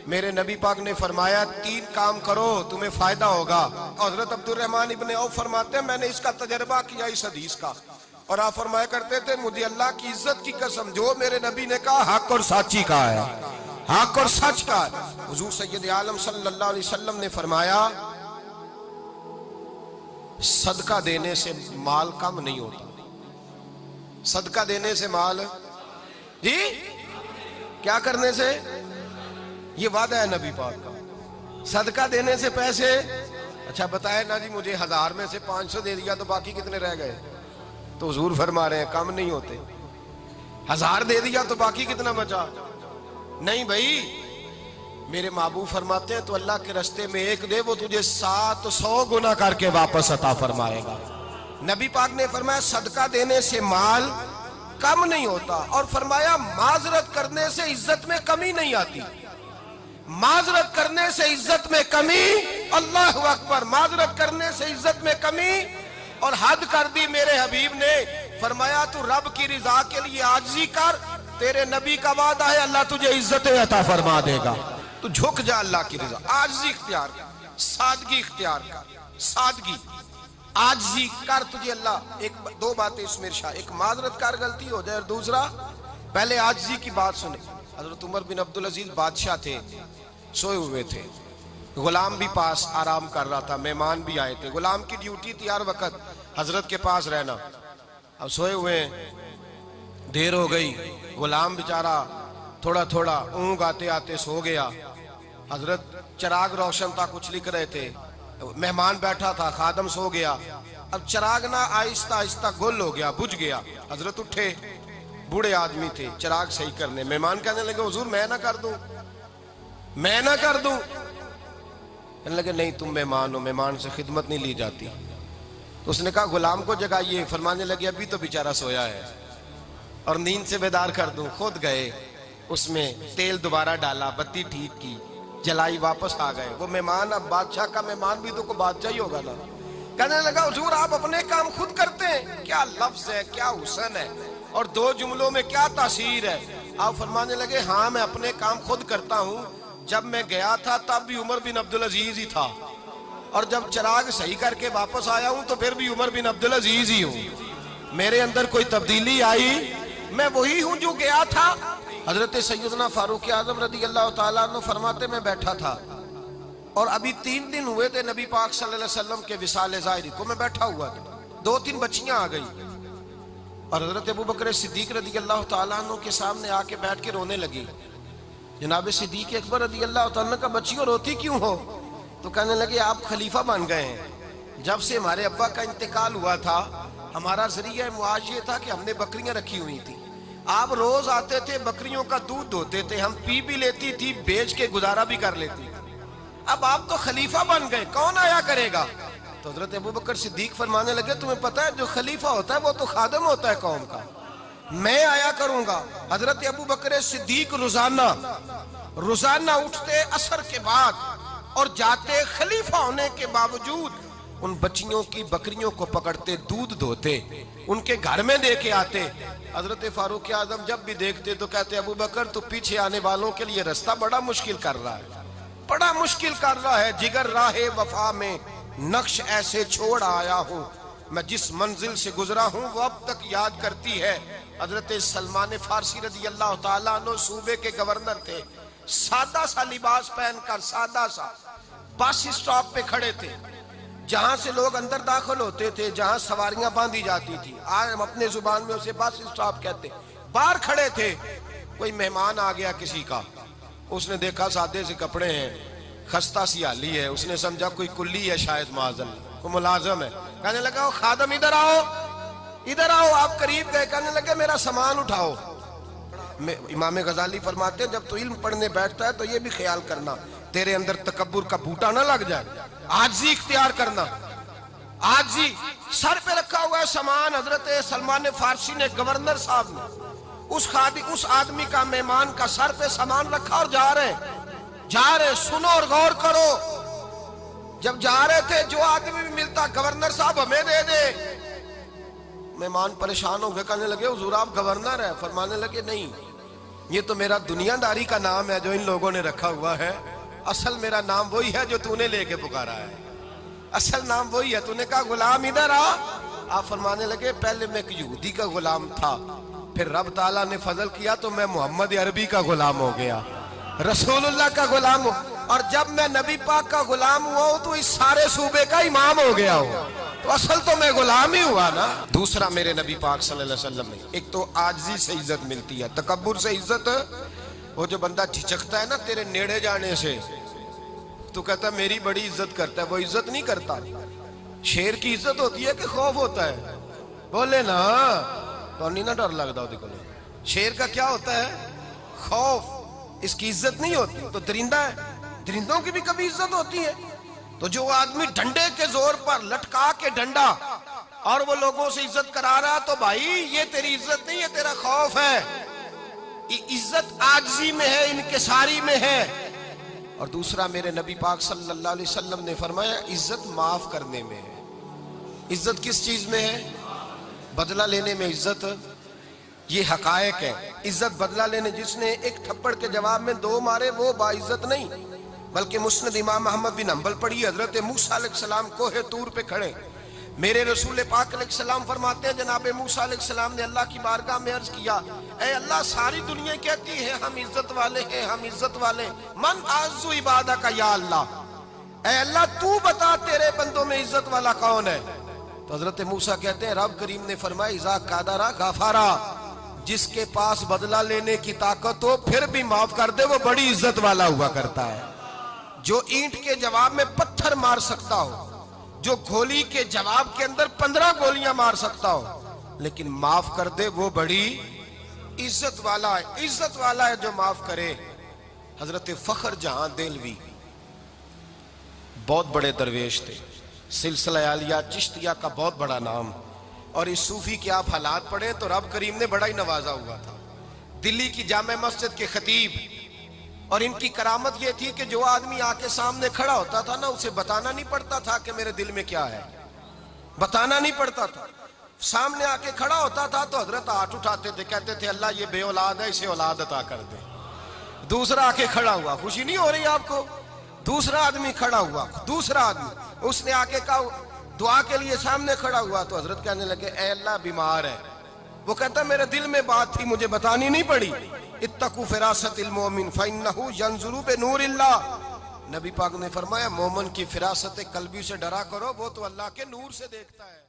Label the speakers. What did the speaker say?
Speaker 1: میرے نبی پاک نے فرمایا 3 کام کرو تمہیں فائدہ ہوگا. حضرت عبدالرحمن ابن عوف فرماتے ہیں میں نے اس کا تجربہ کیا اس حدیث کا, اور آپ فرمایا کرتے تھے مجھے اللہ کی عزت کی قسم جو میرے نبی نے کہا حق اور سچی کہا ہے, حق اور سچ کا ہے. حضور سید عالم صلی اللہ علیہ وسلم نے فرمایا صدقہ دینے سے مال کم نہیں ہوتا. صدقہ دینے سے مال جی کیا کرنے سے, یہ وعدہ ہے نبی پاک کا. صدقہ دینے سے پیسے, اچھا بتائے نا جی مجھے 1000 میں سے 500 دے دیا تو باقی کتنے رہ گئے؟ تو حضور فرما رہے ہیں کم نہیں ہوتے. 1000 دے دیا تو باقی کتنا بچا؟ نہیں بھائی, میرے محبوب فرماتے ہیں تو اللہ کے رستے میں 1 دے وہ تجھے 700 گنا کر کے واپس عطا فرمائے گا. نبی پاک نے فرمایا صدقہ دینے سے مال کم نہیں ہوتا, اور فرمایا معذرت کرنے سے عزت میں کمی نہیں آتی. معذرت کرنے سے عزت میں کمی, اللہ اکبر, معذرت کرنے سے عزت میں کمی. اور حد کر دی میرے حبیب نے, فرمایا تو رب کی رضا کے لیے عاجزی کر, تیرے نبی کا وعدہ ہے اللہ تجھے عزت عطا فرما دے گا. تو جھک جا اللہ کی رضا, عاجزی اختیار کر, سادگی اختیار کر, سادگی عاجزی کر, تجھے اللہ 2 باتیں اس میں ارشاد, ایک معذرت کر غلطی ہو جائے, اور دوسرا پہلے عاجزی کی بات سنیں. حضرت عمر بن عبدالعزیز بادشاہ تھے, سوئے ہوئے تھے, غلام بھی پاس آرام کر رہا تھا, مہمان بھی آئے تھے. غلام کی ڈیوٹی تھی ہر وقت حضرت کے پاس رہنا. اب سوئے ہوئے ہیں, دیر ہو گئی, غلام بیچارہ تھوڑا تھوڑا اونگ آتے آتے سو گیا. حضرت چراغ روشن تھا, کچھ لکھ رہے تھے, مہمان بیٹھا تھا, خادم سو گیا. اب چراغ نہ آہستہ آہستہ گل ہو گیا, بجھ گیا. حضرت اٹھے, بوڑھے آدمی تھے, چراغ صحیح کرنے. مہمان کہنے لگے حضور میں نہ کر دوں, میں نہ کر دوں. کہنے لگے نہیں تم مہمان ہو, مہمان سے خدمت نہیں لی جاتی. اس نے کہا غلام کو جگائیے. فرمانے لگے ابھی تو بیچارہ سویا ہے اور نیند سے بیدار کر دوں. خود گئے, اس میں تیل دوبارہ ڈالا, بتی ٹھیک کی, جلائی, واپس آ گئے. وہ مہمان, اب بادشاہ کا مہمان بھی تو کوئی بادشاہ ہی ہوگا نا. کہنے لگا حضور آپ اپنے کام خود کرتے ہیں, کیا لفظ ہے, کیا حسن ہے, اور 2 جملوں میں کیا تاثیر ہے. آپ فرمانے لگے ہاں میں اپنے کام خود کرتا ہوں. جب میں گیا تھا تب بھی عمر بن عبدالعزیز ہی تھا, اور جب چراغ صحیح کر کے واپس آیا ہوں تو پھر بھی عمر بن عبدالعزیز ہی ہوں. میرے اندر کوئی تبدیلی آئی, میں وہی ہوں جو گیا تھا. حضرت سیدنا فاروق اعظم رضی اللہ تعالیٰ عنہ فرماتے میں بیٹھا تھا, اور ابھی 3 دن ہوئے تھے نبی پاک صلی اللہ علیہ وسلم کے وصال ظاہری کو. میں بیٹھا ہوا تھا, 2-3 بچیاں آ گئی, اور حضرت ابو بکر صدیق رضی اللہ تعالیٰ عنہ کے سامنے آ کے بیٹھ کے رونے لگی. جناب صدیق اکبر رضی اللہ تعالیٰ عنہ کا بچیوں روتی کیوں ہو؟ تو کہنے لگے آپ خلیفہ بن گئے ہیں. جب سے ہمارے ابا کا انتقال ہوا تھا ہمارا ذریعہ معاش یہ تھا کہ ہم نے بکریاں رکھی ہوئی تھی. آپ روز آتے تھے, بکریوں کا دودھ دھوتے تھے, ہم پی بھی لیتی تھی, بیچ کے گزارا بھی کر لیتی. اب آپ تو خلیفہ بن گئے, کون آیا کرے گا؟ تو حضرت ابو بکر صدیق فرمانے لگے تمہیں پتہ ہے جو خلیفہ ہوتا ہے وہ تو خادم ہوتا ہے قوم کا, میں آیا کروں گا. حضرت ابو بکر صدیق روزانہ اٹھتے عصر کے بعد اور جاتے, خلیفہ ہونے کے باوجود ان بچیوں کی بکریوں کو پکڑتے, دودھ دھوتے, ان کے گھر میں دے کے آتے. حضرت فاروق اعظم جب بھی دیکھتے تو کہتے ابو بکر تو پیچھے آنے والوں کے لیے رستہ بڑا مشکل کر رہا ہے, بڑا مشکل کر رہا ہے. جگر راہ وفا میں نقش ایسے چھوڑ آیا ہوں, میں جس منزل سے گزرا ہوں وہ اب تک یاد کرتی ہے. حضرت سلمان فارسی رضی اللہ تعالیٰ عنہ صوبے کے گورنر تھے, سادہ سا لباس پہن کر, سادہ سا, بس اسٹاپ پہ کھڑے تھے, جہاں سے لوگ اندر داخل ہوتے تھے, جہاں سواریاں باندھی جاتی تھی, آج ہم اپنے زبان میں اسے بس اسٹاپ کہتے. باہر کھڑے تھے, کوئی مہمان آ گیا کسی کا, اس نے دیکھا سادے سے کپڑے ہیں, خستہ سی حالی ہے, اس نے سمجھا کوئی کلی ہے شاید, معاذ اللہ کوئی ملازم ہے. کہنے لگا خادم ادھر آؤ, ادھر آؤ. آپ قریب گئے, کہنے لگے میرا سامان اٹھاؤ. امام غزالی فرماتے ہیں جب تو علم پڑھنے بیٹھتا ہے تو یہ بھی خیال کرنا تیرے اندر تکبر کا بوٹا نہ لگ جائے, عاجزی اختیار کرنا. عاجزی, سر پہ رکھا ہوا ہے سامان. حضرت سلمان فارسی نے, گورنر صاحب نے, اس آدمی کا, مہمان کا سر پہ سامان رکھا اور جا رہے. سنو اور غور کرو. جب جا رہے تھے جو آدمی بھی ملتا گورنر صاحب ہمیں دے دے. مہمان پریشان ہو گئے, کہنے لگے حضور آپ گورنر ہیں؟ فرمانے لگے نہیں, یہ تو میرا دنیا داری کا نام ہے جو ان لوگوں نے رکھا ہوا ہے، اصل میرا نام وہی ہے جو تو نے لے کے پکارا ہے، اصل نام وہی ہے۔ تو نے کہا غلام ادھر آ، آپ فرمانے لگے پہلے میں ایک یہودی کا غلام تھا، پھر رب تعالیٰ نے فضل کیا تو میں محمد عربی کا غلام ہو گیا، رسول اللہ کا غلام ہوں، اور جب میں نبی پاک کا غلام ہوا ہوں تو اس سارے صوبے کا امام ہو گیا ہوں، تو اصل تو میں غلام ہی ہوا نا۔ دوسرا میرے نبی پاک صلی اللہ علیہ وسلم نے ایک تو عاجزی سے عزت ملتی ہے، تکبر سے عزت، وہ جو بندہ جھجکتا ہے نا تیرے نیڑے جانے سے، تو کہتا ہے میری بڑی عزت کرتا ہے، وہ عزت نہیں کرتا۔ شیر کی عزت ہوتی ہے کہ خوف ہوتا ہے؟ بولے نا تو نہیں نہ ڈر لگتا ہوتی کو۔ شیر کا کیا ہوتا ہے؟ خوف، اس کی عزت نہیں ہوتی۔ تو درندہ ہے، درندوں کی بھی کبھی عزت ہوتی ہے؟ تو جو آدمی ڈنڈے کے زور پر لٹکا کے ڈنڈا اور وہ لوگوں سے عزت کرا رہا، تو بھائی یہ تیری عزت نہیں ہے، تیرا خوف ہے۔ عزت عاجزی میں ہے، انکساری میں ہے۔ اور دوسرا میرے نبی پاک صلی اللہ علیہ وسلم نے فرمایا عزت معاف کرنے میں ہے۔ عزت کس چیز میں ہے؟ بدلہ لینے میں عزت، یہ حقائق ہے۔ عزت بدلہ لینے، جس نے ایک تھپڑ کے جواب میں 2 مارے وہ باعزت نہیں، بلکہ مسند امام احمد بن حنبل پڑھی، حضرت موسیٰ علیہ السلام کوہ طور پہ کھڑے، میرے رسول پاک علیہ السلام فرماتے ہیں جناب موسیٰ علیہ السلام نے اللہ کی بارگاہ میں عرض کیا، اے اللہ ساری دنیا کہتی ہے ہم عزت والے ہیں، ہم عزت والے، من اعز عبادک یا اللہ، اے اللہ تو بتا تیرے بندوں میں عزت والا کون ہے؟ تو حضرت موسیٰ کہتے ہیں رب کریم نے فرمایا اذا قادر غفارا، جس کے پاس بدلہ لینے کی طاقت ہو پھر بھی معاف کر دے وہ بڑی عزت والا ہوا کرتا ہے۔ جو اینٹ کے جواب میں پتھر مار سکتا ہو، جو گولی کے جواب کے اندر 15 گولیاں مار سکتا ہو، لیکن معاف کر دے وہ بڑی عزت والا ہے۔ عزت والا ہے جو معاف کرے۔ حضرت فخر جہاں دہلوی بہت بڑے درویش تھے، سلسلہ عالیہ چشتیہ کا بہت بڑا نام، اور اس صوفی کے آپ حالات پڑھیں تو رب کریم نے بڑا ہی نوازا ہوا تھا۔ دلی کی جامع مسجد کے خطیب، اور ان کی کرامت یہ تھی کہ جو آدمی آ کے سامنے کھڑا ہوتا تھا نا اسے بتانا نہیں پڑتا تھا کہ میرے دل میں کیا ہے، بتانا نہیں پڑتا تھا۔ سامنے آ کے کھڑا ہوتا تھا تو حضرت ہاتھ اٹھاتے تھے، کہتے تھے اللہ یہ بے اولاد ہے اسے اولاد عطا کر دے۔ دوسرا آ کے کھڑا ہوا، خوشی نہیں ہو رہی آپ کو؟ دوسرا آدمی کھڑا ہوا، دوسرا آدمی، اس نے آ کے کہا دعا کے لیے سامنے کھڑا ہوا تو حضرت کہنے لگے اے اللہ بیمار ہے، وہ کہتا میرے دل میں بات تھی مجھے بتانی نہیں پڑی، اتقوا فراست المومن فإنہ ینظر بنور اللہ، نبی پاک نے فرمایا مومن کی فراست قلبی سے ڈرا کرو، وہ تو اللہ کے نور سے دیکھتا ہے۔